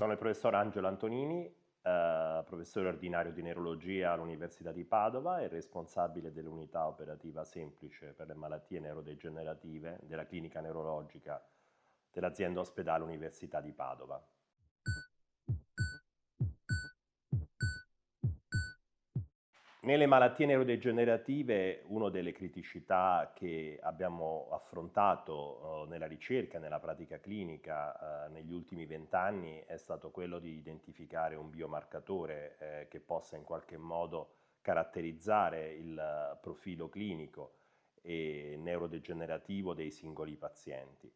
Sono il professor Angelo Antonini, professore ordinario di neurologia all'Università di Padova e responsabile dell'unità operativa semplice per le malattie neurodegenerative della clinica neurologica dell'azienda ospedale Università di Padova. Nelle malattie neurodegenerative una delle criticità che abbiamo affrontato nella ricerca e nella pratica clinica negli ultimi 20 anni è stato quello di identificare un biomarcatore che possa in qualche modo caratterizzare il profilo clinico e neurodegenerativo dei singoli pazienti.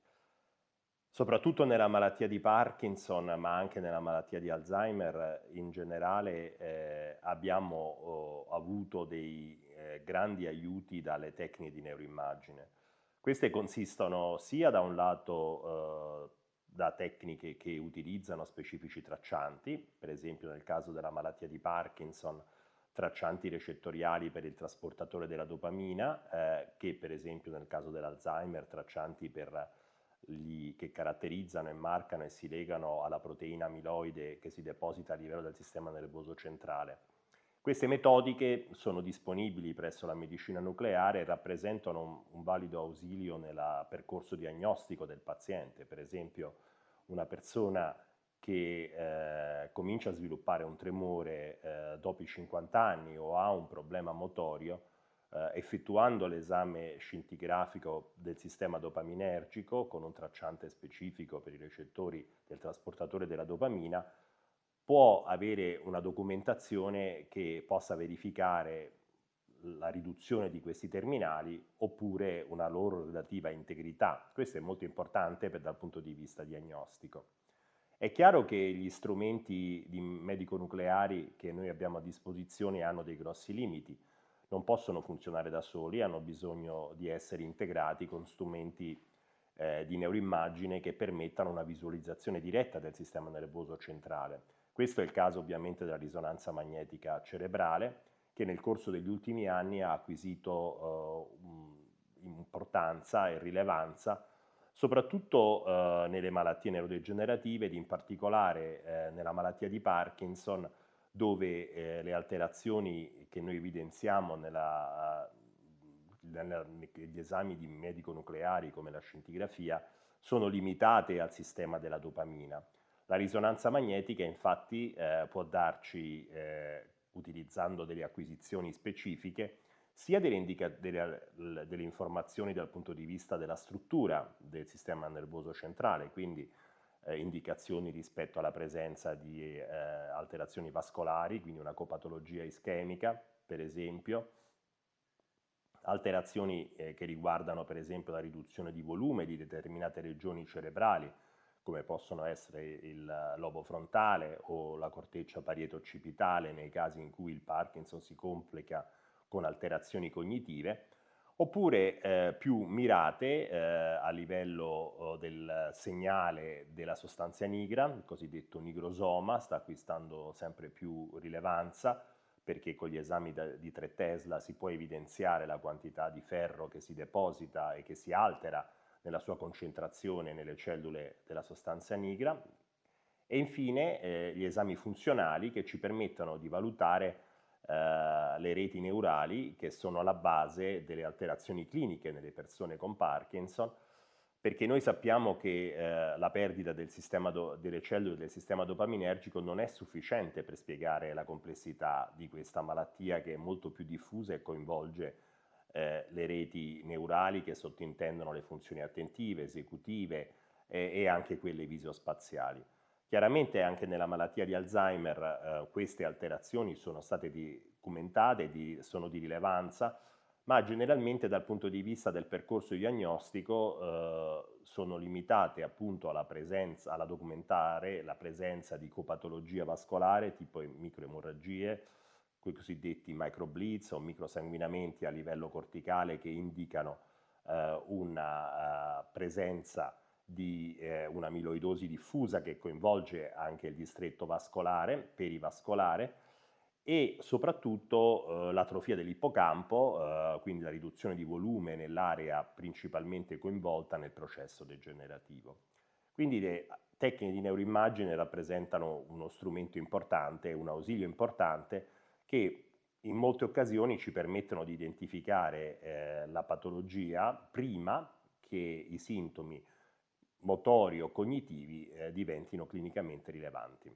Soprattutto nella malattia di Parkinson, ma anche nella malattia di Alzheimer, in generale abbiamo avuto dei grandi aiuti dalle tecniche di neuroimmagine. Queste consistono sia da un lato da tecniche che utilizzano specifici traccianti, per esempio nel caso della malattia di Parkinson, traccianti recettoriali per il trasportatore della dopamina, che per esempio nel caso dell'Alzheimer traccianti che caratterizzano e marcano e si legano alla proteina amiloide che si deposita a livello del sistema nervoso centrale. Queste metodiche sono disponibili presso la medicina nucleare e rappresentano un valido ausilio nel percorso diagnostico del paziente. Per esempio, una persona che comincia a sviluppare un tremore dopo i 50 anni o ha un problema motorio, effettuando l'esame scintigrafico del sistema dopaminergico con un tracciante specifico per i recettori del trasportatore della dopamina, può avere una documentazione che possa verificare la riduzione di questi terminali oppure una loro relativa integrità. Questo è molto importante dal punto di vista diagnostico. È chiaro che gli strumenti medico-nucleari che noi abbiamo a disposizione hanno dei grossi limiti. Non possono funzionare da soli, hanno bisogno di essere integrati con strumenti di neuroimmagine che permettano una visualizzazione diretta del sistema nervoso centrale. Questo è il caso ovviamente della risonanza magnetica cerebrale, che nel corso degli ultimi anni ha acquisito importanza e rilevanza, soprattutto nelle malattie neurodegenerative ed in particolare nella malattia di Parkinson, dove le alterazioni che noi evidenziamo negli esami di medico-nucleari come la scintigrafia sono limitate al sistema della dopamina. La risonanza magnetica infatti può darci, utilizzando delle acquisizioni specifiche, sia delle informazioni dal punto di vista della struttura del sistema nervoso centrale, quindi indicazioni rispetto alla presenza di alterazioni vascolari, quindi una copatologia ischemica, per esempio, alterazioni che riguardano per esempio la riduzione di volume di determinate regioni cerebrali, come possono essere il lobo frontale o la corteccia parieto-occipitale nei casi in cui il Parkinson si complica con alterazioni cognitive, oppure più mirate a livello del segnale della sostanza nigra, il cosiddetto nigrosoma, sta acquistando sempre più rilevanza perché con gli esami di 3 Tesla si può evidenziare la quantità di ferro che si deposita e che si altera nella sua concentrazione nelle cellule della sostanza nigra, e infine gli esami funzionali che ci permettono di valutare le reti neurali che sono alla base delle alterazioni cliniche nelle persone con Parkinson, perché noi sappiamo che la perdita delle cellule del sistema dopaminergico non è sufficiente per spiegare la complessità di questa malattia, che è molto più diffusa e coinvolge le reti neurali che sottintendono le funzioni attentive, esecutive e anche quelle visospaziali. Chiaramente anche nella malattia di Alzheimer queste alterazioni sono state documentate, sono di rilevanza, ma generalmente dal punto di vista del percorso diagnostico sono limitate appunto alla documentare la presenza di copatologia vascolare tipo microemorragie, quei cosiddetti microblitz o microsanguinamenti a livello corticale che indicano una presenza di un'amiloidosi diffusa che coinvolge anche il distretto vascolare, perivascolare, e soprattutto l'atrofia dell'ippocampo, quindi la riduzione di volume nell'area principalmente coinvolta nel processo degenerativo. Quindi le tecniche di neuroimmagine rappresentano uno strumento importante, un ausilio importante che in molte occasioni ci permettono di identificare la patologia prima che i sintomi motori o cognitivi diventino clinicamente rilevanti.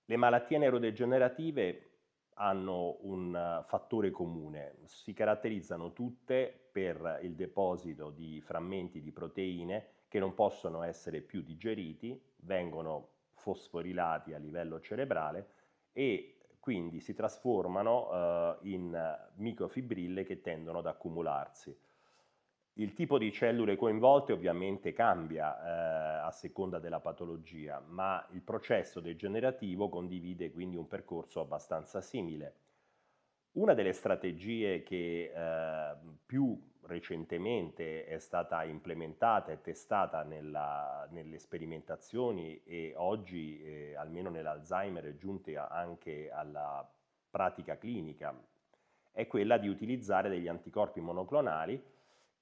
Le malattie neurodegenerative hanno un fattore comune, si caratterizzano tutte per il deposito di frammenti di proteine che non possono essere più digeriti, vengono fosforilati a livello cerebrale e quindi si trasformano in microfibrille che tendono ad accumularsi. Il tipo di cellule coinvolte ovviamente cambia a seconda della patologia, ma il processo degenerativo condivide quindi un percorso abbastanza simile. Una delle strategie che più recentemente è stata implementata e testata nelle sperimentazioni e oggi, almeno nell'Alzheimer, è giunta anche alla pratica clinica, è quella di utilizzare degli anticorpi monoclonali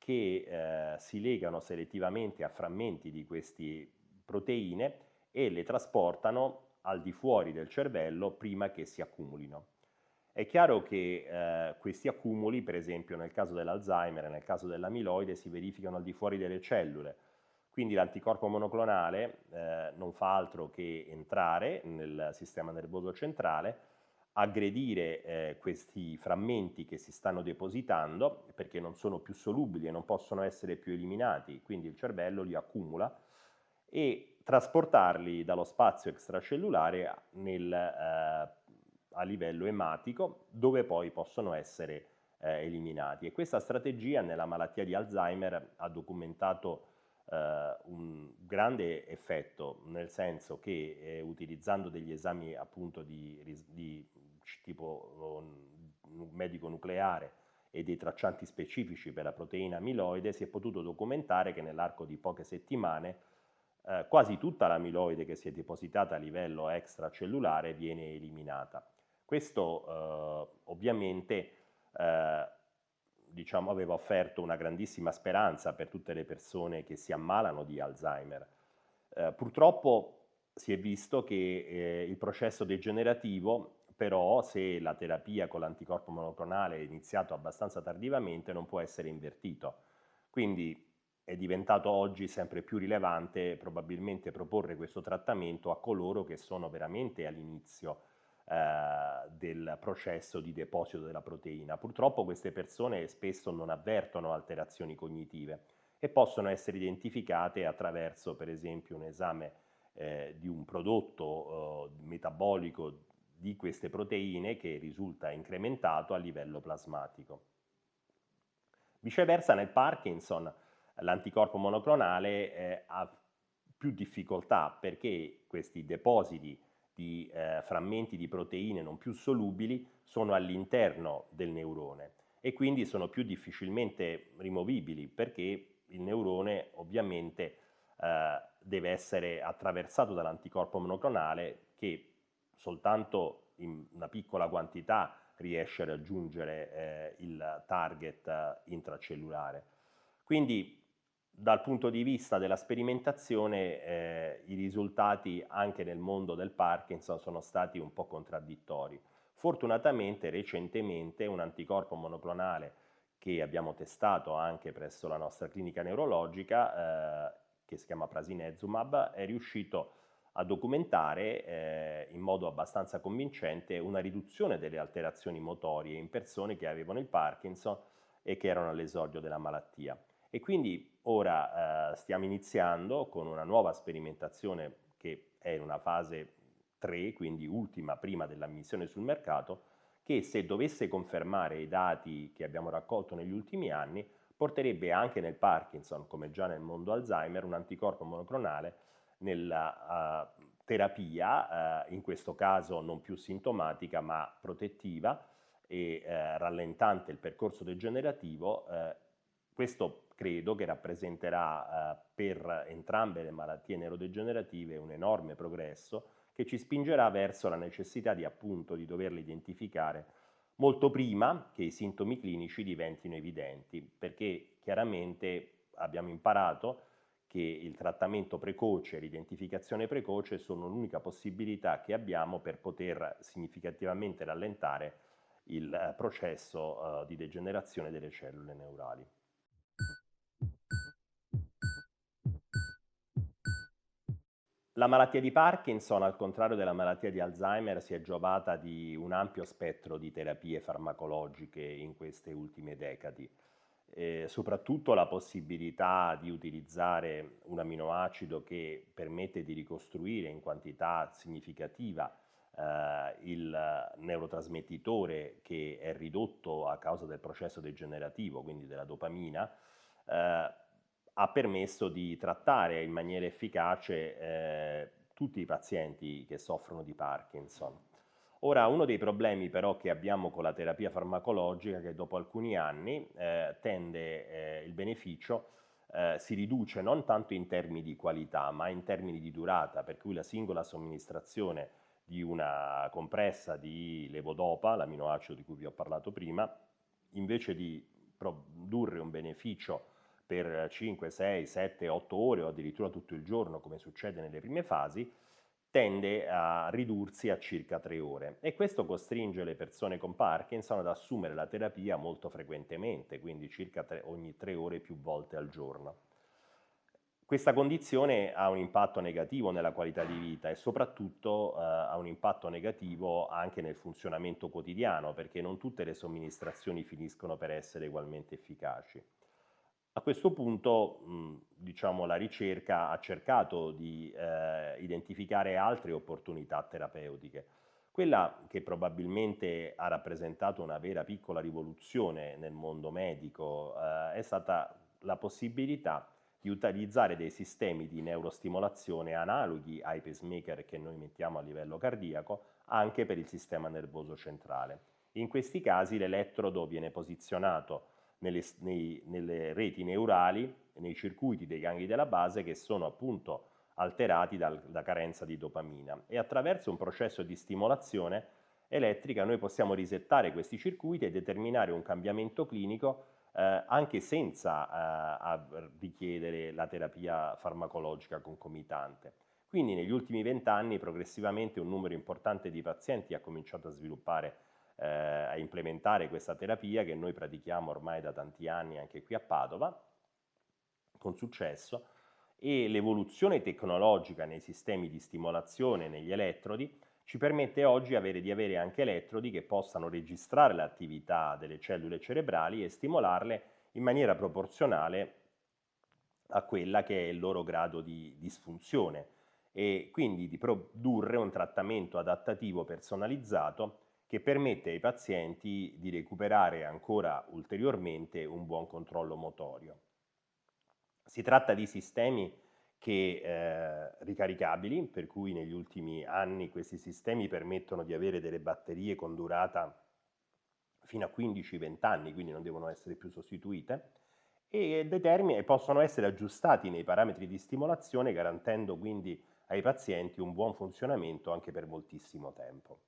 che si legano selettivamente a frammenti di queste proteine e le trasportano al di fuori del cervello prima che si accumulino. È chiaro che questi accumuli, per esempio nel caso dell'Alzheimer e nel caso dell'amiloide, si verificano al di fuori delle cellule. Quindi l'anticorpo monoclonale non fa altro che entrare nel sistema nervoso centrale, aggredire questi frammenti che si stanno depositando perché non sono più solubili e non possono essere più eliminati, quindi il cervello li accumula e trasportarli dallo spazio extracellulare a livello ematico, dove poi possono essere eliminati. E questa strategia nella malattia di Alzheimer ha documentato un grande effetto, nel senso che utilizzando degli esami appunto di tipo medico nucleare e dei traccianti specifici per la proteina amiloide, si è potuto documentare che nell'arco di poche settimane quasi tutta l'amiloide che si è depositata a livello extracellulare viene eliminata. Questo ovviamente diciamo, aveva offerto una grandissima speranza per tutte le persone che si ammalano di Alzheimer. Purtroppo si è visto che il processo degenerativo, però, se la terapia con l'anticorpo monoclonale è iniziato abbastanza tardivamente, non può essere invertito. Quindi è diventato oggi sempre più rilevante probabilmente proporre questo trattamento a coloro che sono veramente all'inizio del processo di deposito della proteina. Purtroppo queste persone spesso non avvertono alterazioni cognitive e possono essere identificate attraverso, per esempio, un esame di un prodotto metabolico di queste proteine che risulta incrementato a livello plasmatico. Viceversa, nel Parkinson l'anticorpo monoclonale ha più difficoltà perché questi depositi di frammenti di proteine non più solubili sono all'interno del neurone e quindi sono più difficilmente rimovibili perché il neurone ovviamente deve essere attraversato dall'anticorpo monoclonale che soltanto in una piccola quantità riesce a raggiungere il target intracellulare. Quindi dal punto di vista della sperimentazione i risultati anche nel mondo del Parkinson sono stati un po' contraddittori. Fortunatamente recentemente un anticorpo monoclonale che abbiamo testato anche presso la nostra clinica neurologica, che si chiama prasinezumab, è riuscito a documentare in modo abbastanza convincente una riduzione delle alterazioni motorie in persone che avevano il Parkinson e che erano all'esordio della malattia. E quindi ora stiamo iniziando con una nuova sperimentazione che è in una fase 3, quindi ultima prima dell'ammissione sul mercato, che se dovesse confermare i dati che abbiamo raccolto negli ultimi anni, porterebbe anche nel Parkinson, come già nel mondo Alzheimer, un anticorpo monoclonale nella terapia, in questo caso non più sintomatica ma protettiva e rallentante il percorso degenerativo. Questo credo che rappresenterà per entrambe le malattie neurodegenerative un enorme progresso che ci spingerà verso la necessità di appunto di doverle identificare molto prima che i sintomi clinici diventino evidenti, perché chiaramente abbiamo imparato che il trattamento precoce e l'identificazione precoce sono l'unica possibilità che abbiamo per poter significativamente rallentare il processo di degenerazione delle cellule neurali. La malattia di Parkinson, al contrario della malattia di Alzheimer, si è giovata di un ampio spettro di terapie farmacologiche in queste ultime decadi. Soprattutto la possibilità di utilizzare un aminoacido che permette di ricostruire in quantità significativa il neurotrasmettitore che è ridotto a causa del processo degenerativo, quindi della dopamina, ha permesso di trattare in maniera efficace tutti i pazienti che soffrono di Parkinson. Ora, uno dei problemi però che abbiamo con la terapia farmacologica è che dopo alcuni anni tende il beneficio si riduce non tanto in termini di qualità, ma in termini di durata, per cui la singola somministrazione di una compressa di levodopa, l'aminoacido di cui vi ho parlato prima, invece di produrre un beneficio per 5, 6, 7, 8 ore o addirittura tutto il giorno, come succede nelle prime fasi, tende a ridursi a circa 3 ore e questo costringe le persone con Parkinson ad assumere la terapia molto frequentemente, quindi circa ogni 3 ore più volte al giorno. Questa condizione ha un impatto negativo nella qualità di vita e soprattutto ha un impatto negativo anche nel funzionamento quotidiano, perché non tutte le somministrazioni finiscono per essere ugualmente efficaci. A questo punto, diciamo, la ricerca ha cercato di identificare altre opportunità terapeutiche. Quella che probabilmente ha rappresentato una vera piccola rivoluzione nel mondo medico è stata la possibilità di utilizzare dei sistemi di neurostimolazione analoghi ai pacemaker che noi mettiamo a livello cardiaco anche per il sistema nervoso centrale. In questi casi l'elettrodo viene posizionato nelle reti neurali, nei circuiti dei gangli della base che sono appunto alterati da carenza di dopamina e attraverso un processo di stimolazione elettrica noi possiamo risettare questi circuiti e determinare un cambiamento clinico anche senza richiedere la terapia farmacologica concomitante. Quindi negli ultimi 20 anni progressivamente un numero importante di pazienti ha cominciato a sviluppare, a implementare questa terapia che noi pratichiamo ormai da tanti anni anche qui a Padova, con successo, e l'evoluzione tecnologica nei sistemi di stimolazione negli elettrodi ci permette oggi di avere anche elettrodi che possano registrare l'attività delle cellule cerebrali e stimolarle in maniera proporzionale a quella che è il loro grado di disfunzione e quindi di produrre un trattamento adattativo personalizzato che permette ai pazienti di recuperare ancora ulteriormente un buon controllo motorio. Si tratta di sistemi ricaricabili, per cui negli ultimi anni questi sistemi permettono di avere delle batterie con durata fino a 15-20 anni, quindi non devono essere più sostituite, e possono essere aggiustati nei parametri di stimolazione, garantendo quindi ai pazienti un buon funzionamento anche per moltissimo tempo.